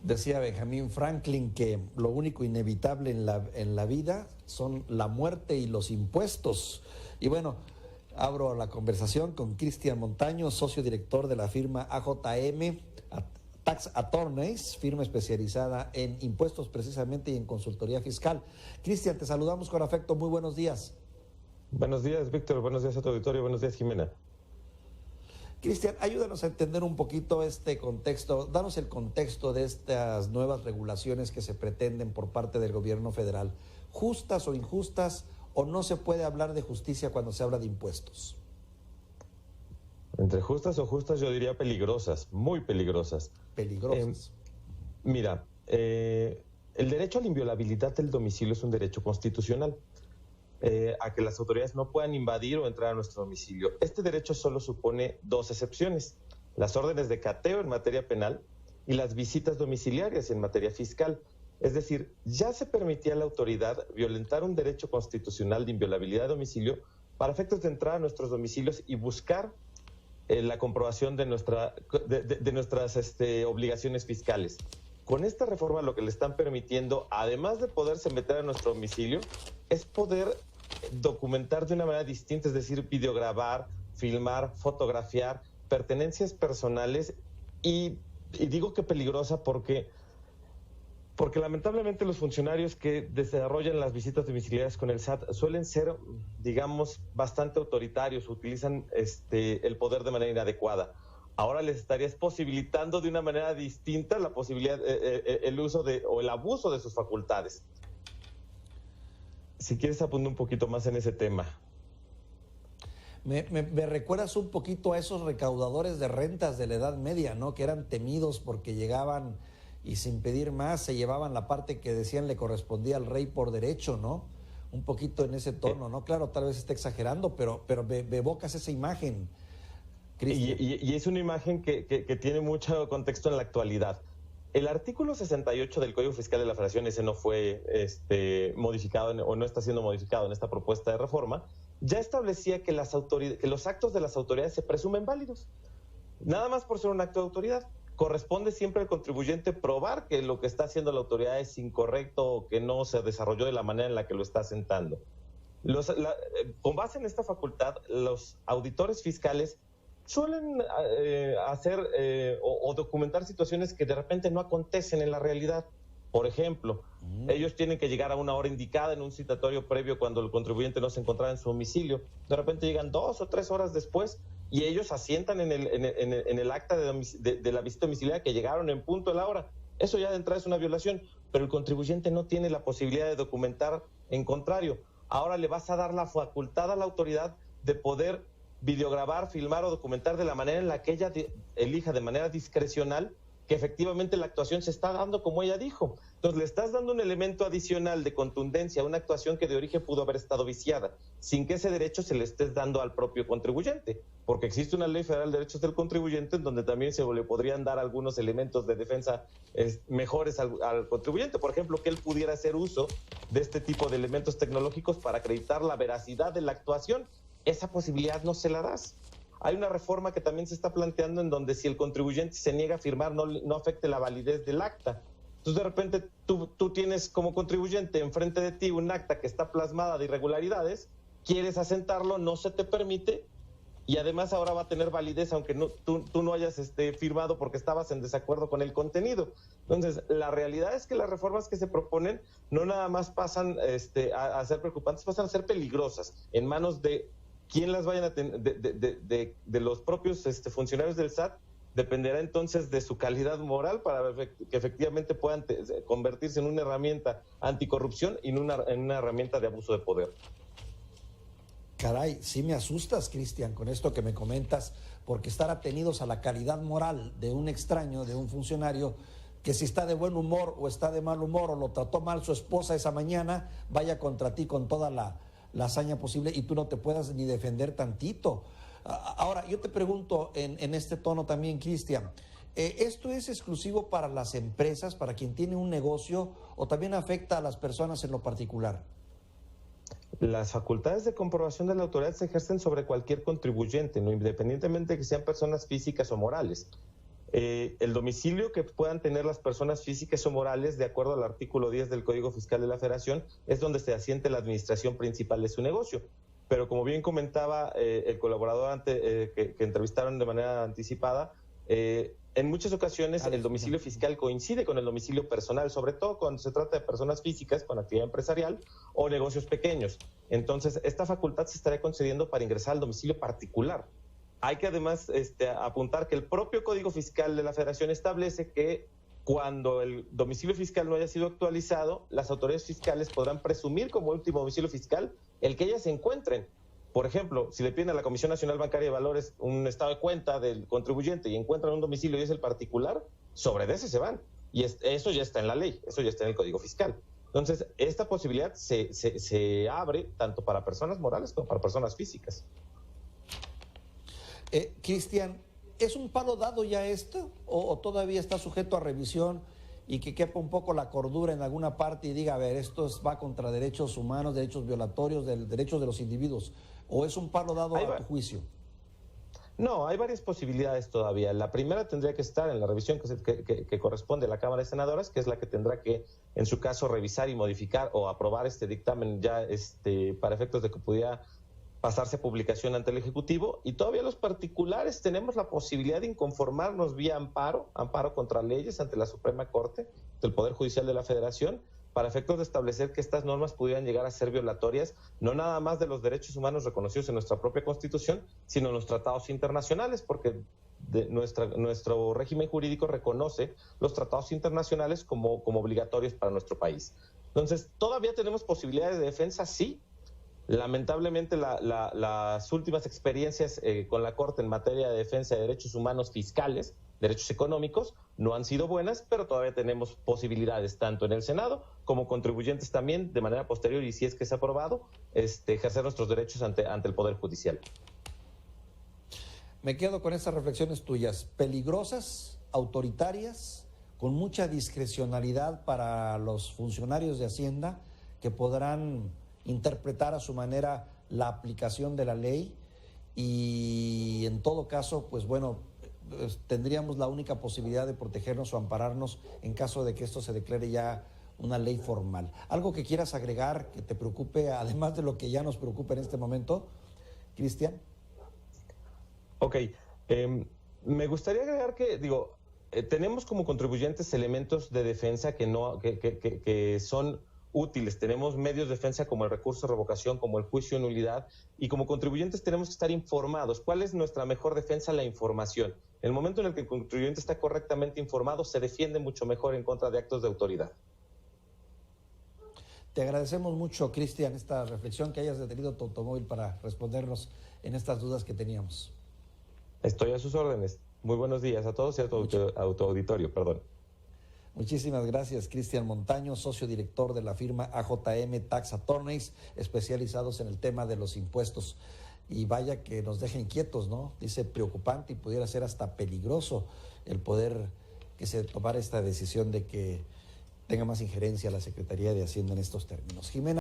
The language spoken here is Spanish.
Decía Benjamin Franklin que lo único inevitable en la vida son la muerte y los impuestos. Y bueno, abro la conversación con Cristian Montaño, socio director de la firma AJM, Tax Attorneys, firma especializada en impuestos precisamente y en consultoría fiscal. Cristian, te saludamos con afecto, muy buenos días. Buenos días, Víctor, buenos días a tu auditorio, buenos días, Jimena. Cristian, ayúdanos a entender un poquito este contexto, danos el contexto de estas nuevas regulaciones que se pretenden por parte del gobierno federal. ¿Justas o injustas, o no se puede hablar de justicia cuando se habla de impuestos? Entre justas o justas, yo diría peligrosas, muy peligrosas. Peligrosas. Mira, el derecho a la inviolabilidad del domicilio es un derecho constitucional. A que las autoridades no puedan invadir o entrar a nuestro domicilio. Este derecho solo supone dos excepciones: las órdenes de cateo en materia penal y las visitas domiciliarias en materia fiscal. Es decir, ya se permitía a la autoridad violentar un derecho constitucional de inviolabilidad de domicilio para efectos de entrar a nuestros domicilios y buscar la comprobación de nuestras obligaciones fiscales. Con esta reforma lo que le están permitiendo, además de poderse meter a nuestro domicilio, es poder documentar de una manera distinta, es decir, videograbar, filmar, fotografiar pertenencias personales y digo que peligrosa porque lamentablemente los funcionarios que desarrollan las visitas domiciliarias con el SAT suelen ser, digamos, bastante autoritarios, utilizan el poder de manera inadecuada. Ahora les estarías posibilitando de una manera distinta la posibilidad, el uso o el abuso de sus facultades. Si quieres apuntar un poquito más en ese tema. Me recuerdas un poquito a esos recaudadores de rentas de la Edad Media, ¿no? Que eran temidos porque llegaban y sin pedir más se llevaban la parte que decían le correspondía al rey por derecho, ¿no? Un poquito en ese tono, ¿no? Claro, tal vez esté exagerando, pero me evocas esa imagen, Cristian. Y es una imagen que tiene mucho contexto en la actualidad. El artículo 68 del Código Fiscal de la Federación, ese no fue modificado o no está siendo modificado en esta propuesta de reforma, ya establecía que los actos de las autoridades se presumen válidos. Nada más por ser un acto de autoridad. Corresponde siempre al contribuyente probar que lo que está haciendo la autoridad es incorrecto o que no se desarrolló de la manera en la que lo está asentando. Con base en esta facultad, los auditores fiscales suelen hacer o documentar situaciones que de repente no acontecen en la realidad. Por ejemplo, ellos tienen que llegar a una hora indicada en un citatorio previo cuando el contribuyente no se encontraba en su domicilio. De repente llegan 2 o 3 horas después y ellos asientan en el acta de la visita domiciliaria que llegaron en punto de la hora. Eso ya de entrada es una violación, pero el contribuyente no tiene la posibilidad de documentar en contrario. Ahora le vas a dar la facultad a la autoridad de poder videograbar, filmar o documentar de la manera en la que ella elija de manera discrecional que efectivamente la actuación se está dando como ella dijo. Entonces le estás dando un elemento adicional de contundencia a una actuación que de origen pudo haber estado viciada, sin que ese derecho se le estés dando al propio contribuyente, porque existe una ley federal de derechos del contribuyente en donde también se le podrían dar algunos elementos de defensa mejores al contribuyente, por ejemplo, que él pudiera hacer uso de este tipo de elementos tecnológicos para acreditar la veracidad de la actuación. Esa posibilidad no se la das. Hay una reforma que también se está planteando en donde si el contribuyente se niega a firmar no afecte la validez del acta. Entonces de repente tú tienes como contribuyente enfrente de ti un acta que está plasmada de irregularidades, quieres asentarlo, no se te permite y además ahora va a tener validez aunque tú no hayas firmado porque estabas en desacuerdo con el contenido. Entonces la realidad es que las reformas que se proponen no nada más pasan a ser preocupantes, pasan a ser peligrosas en manos de quién las vayan a tener, de los propios funcionarios del SAT. Dependerá entonces de su calidad moral para que efectivamente puedan convertirse en una herramienta anticorrupción y en una herramienta de abuso de poder. Caray, sí me asustas, Cristian, con esto que me comentas, porque estar atenidos a la calidad moral de un extraño, de un funcionario, que si está de buen humor o está de mal humor o lo trató mal su esposa esa mañana, vaya contra ti con toda la hazaña posible y tú no te puedas ni defender tantito. Ahora, yo te pregunto en este tono también, Cristian, ¿esto es exclusivo para las empresas, para quien tiene un negocio, o también afecta a las personas en lo particular? Las facultades de comprobación de la autoridad se ejercen sobre cualquier contribuyente, ¿no? Independientemente de que sean personas físicas o morales. El domicilio que puedan tener las personas físicas o morales, de acuerdo al artículo 10 del Código Fiscal de la Federación, es donde se asiente la administración principal de su negocio. Pero como bien comentaba el colaborador que entrevistaron de manera anticipada, en muchas ocasiones el domicilio fiscal coincide con el domicilio personal, sobre todo cuando se trata de personas físicas con actividad empresarial o negocios pequeños. Entonces, esta facultad se estaría concediendo para ingresar al domicilio particular. Hay que además apuntar que el propio Código Fiscal de la Federación establece que cuando el domicilio fiscal no haya sido actualizado, las autoridades fiscales podrán presumir como último domicilio fiscal el que ellas se encuentren. Por ejemplo, si le piden a la Comisión Nacional Bancaria de Valores un estado de cuenta del contribuyente y encuentran un domicilio y es el particular, sobre ese se van. Y eso ya está en la ley, eso ya está en el Código Fiscal. Entonces, esta posibilidad se abre tanto para personas morales como para personas físicas. Cristian, ¿es un palo dado ya esto o todavía está sujeto a revisión y que quepa un poco la cordura en alguna parte y diga, a ver, esto va contra derechos humanos, derechos violatorios, derechos de los individuos? ¿O es un palo dado a tu juicio? No, hay varias posibilidades todavía. La primera tendría que estar en la revisión que corresponde a la Cámara de Senadores, que es la que tendrá que, en su caso, revisar y modificar o aprobar este dictamen ya para efectos de que pudiera pasarse a publicación ante el Ejecutivo, y todavía los particulares tenemos la posibilidad de inconformarnos vía amparo contra leyes ante la Suprema Corte del Poder Judicial de la Federación, para efectos de establecer que estas normas pudieran llegar a ser violatorias, no nada más de los derechos humanos reconocidos en nuestra propia Constitución, sino en los tratados internacionales, porque nuestro régimen jurídico reconoce los tratados internacionales como obligatorios para nuestro país. Entonces, ¿todavía tenemos posibilidades de defensa? Sí. Lamentablemente las últimas experiencias con la Corte en materia de defensa de derechos humanos fiscales, derechos económicos, no han sido buenas, pero todavía tenemos posibilidades tanto en el Senado como contribuyentes también de manera posterior, y si es que es aprobado, ejercer nuestros derechos ante el Poder Judicial. Me quedo con estas reflexiones tuyas, peligrosas, autoritarias, con mucha discrecionalidad para los funcionarios de Hacienda que podrán interpretar a su manera la aplicación de la ley, y en todo caso, pues bueno, tendríamos la única posibilidad de protegernos o ampararnos en caso de que esto se declare ya una ley formal. ¿Algo que quieras agregar que te preocupe, además de lo que ya nos preocupa en este momento, Cristian? Ok, me gustaría agregar que, tenemos como contribuyentes elementos de defensa que son útiles. Tenemos medios de defensa como el recurso de revocación, como el juicio de nulidad, y como contribuyentes tenemos que estar informados. ¿Cuál es nuestra mejor defensa? La información. En el momento en el que el contribuyente está correctamente informado, se defiende mucho mejor en contra de actos de autoridad. Te agradecemos mucho, Cristian, esta reflexión, que hayas detenido tu automóvil para respondernos en estas dudas que teníamos. Estoy a sus órdenes. Muy buenos días a todos y a tu auditorio, perdón. Muchísimas gracias, Cristian Montaño, socio director de la firma AJM Tax Attorneys, especializados en el tema de los impuestos. Y vaya que nos deja inquietos, ¿no? Dice preocupante y pudiera ser hasta peligroso el poder que se tomara esta decisión de que tenga más injerencia la Secretaría de Hacienda en estos términos. Jimena.